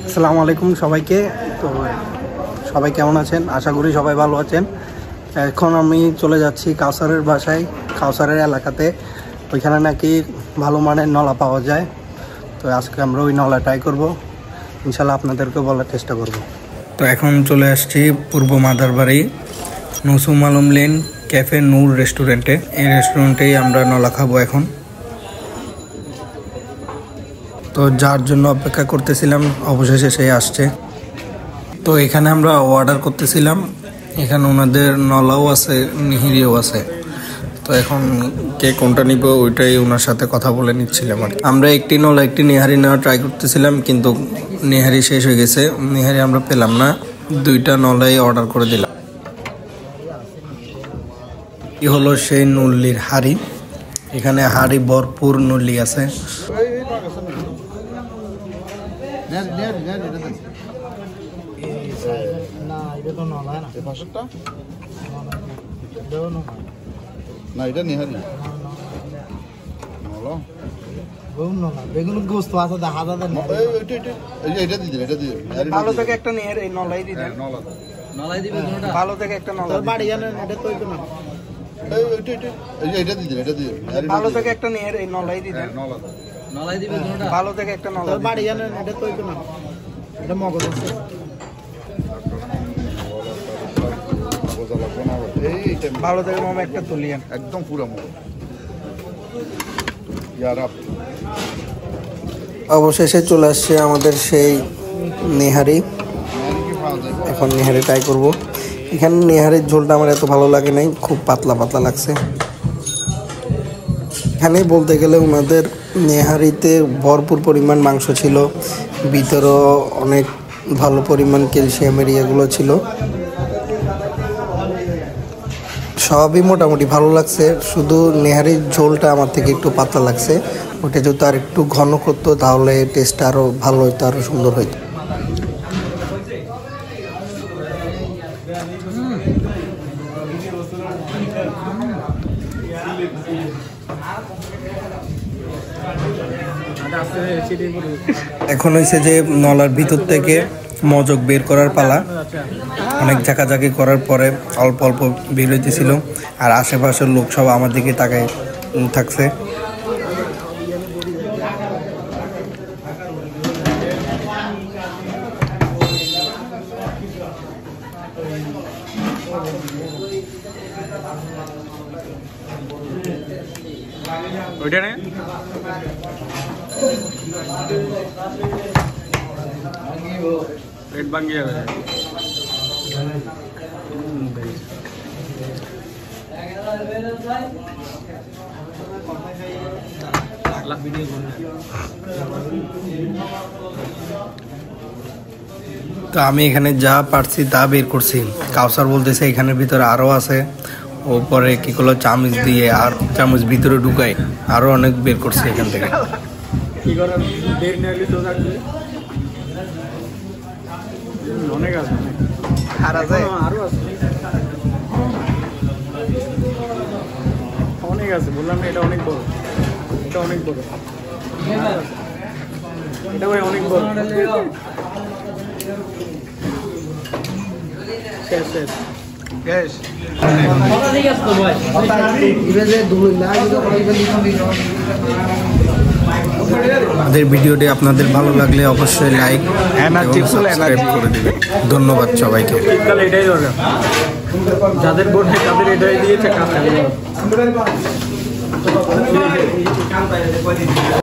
আসসালামু আলাইকুম সবাইকে। তো সবাই কেমন আছেন? আশা করি সবাই ভালো আছেন। এখন আমি চলে যাচ্ছি কাউসারের বাসায়, কাউসারের এলাকাতে। ওইখানে নাকি ভালো মানের নলা পাওয়া যায়। তো আজকে আমরা ওই নলা ট্রাই করব, ইনশাল্লাহ আপনাদেরকে বলার চেষ্টা করব। তো এখন চলে আসছি পূর্ব মাদারবাড়ি নসুম আলম লেন ক্যাফে নূর রেস্টুরেন্টে। এই রেস্টুরেন্টেই আমরা নলা খাবো এখন। তো যার জন্য অপেক্ষা করতেছিলাম অবশেষে সে আসছে। তো এখানে আমরা অর্ডার করতেছিলাম, এখানে ওনাদের নলাও আছে, নিহিরিও আছে। তো এখন কে কোনটা নিব ওইটাই ওনার সাথে কথা বলে নিচ্ছিলাম। আমরা একটি নলা একটি নিহারি নেওয়া ট্রাই করতেছিলাম, কিন্তু নিহারি শেষ হয়ে গেছে, নিহারি আমরা পেলাম না। দুইটা নলাই অর্ডার করে দিলাম। এই হলো সেই নল্লির হাড়ি। এখানে হাড়ি ভরপুর নল্লি আছে। বেগুন গোস্ত আছে দেখা যাবে না। ভালো থেকে একটা নিয়ে এই নলাই দিবেন, নলাই দিবে কোনটা ভালো থেকে একটা নলা বাড়ি জানেন এটা তো না। ভালো থেকে একটা নিয়ে এই নলাই দিবেন, নলাই দিবে কোনটা ভালো থেকে একটা নলা বাড়ি জানেন এটা তো না। এটা মগজ আছে। ভালো থেকে মামা একটা তুলিয়েন একদম পুরো মগজ। অবশেষে চলে আসছে আমাদের সেই নেহারি। এখন নেহারি ট্রাই করবো। এখানে নেহারির ঝোলটা আমার এত ভালো লাগে নাই, খুব পাতলা পাতলা লাগছে। এখানে বলতে গেলে ওনাদের নেহারিতে ভরপুর পরিমাণ মাংস ছিল, ভিতরেও অনেক ভালো পরিমাণ ক্যালসিয়ামের ইয়েগুলো ছিল। সবই মোটামুটি ভালো লাগছে, শুধু নেহারির ঝোলটা আমার থেকে একটু পাতলা লাগছে। ওটা যদি আর একটু ঘন করতো তাহলে টেস্টটা আরও ভালো হইতো, আরও সুন্দর হইতো। এখন হয়েছে যে নলার ভিতর থেকে মজক বের করার পালা। অনেক ঝাঁকাঝাঁকি করার পরে অল্প অল্প বের হইতেছিল, আর আশেপাশের লোক সব আমার দিকে তাকায় থাকছে। ওইটা না পেট ভাঙিয়ে যাবে। তো আমি এখানে যা পারছি তা বের করছি। কাউসার বলতেছে এখানের ভিতরে আরো আছে। ওপরে কি করলো, চামচ দিয়ে আর চামচ ভিতরে ঢুকাই আরো অনেক বের করছে এখান থেকে। অনেক আছে, অনেক আছে, বললাম না এটা অনেক বড়, এটা অনেক বড়, এটা ভাই অনেক বড়। শেষ শেষ গ্যাস। আমাদের ভিডিওটি আপনাদের ভালো লাগলে অবশ্যই লাইক এবং সাবস্ক্রাইব করে দেবেন। ধন্যবাদ সবাইকে। এটাই দরকার, যাদের বোর্ড তাদের এটাই দিয়েছে কাজ।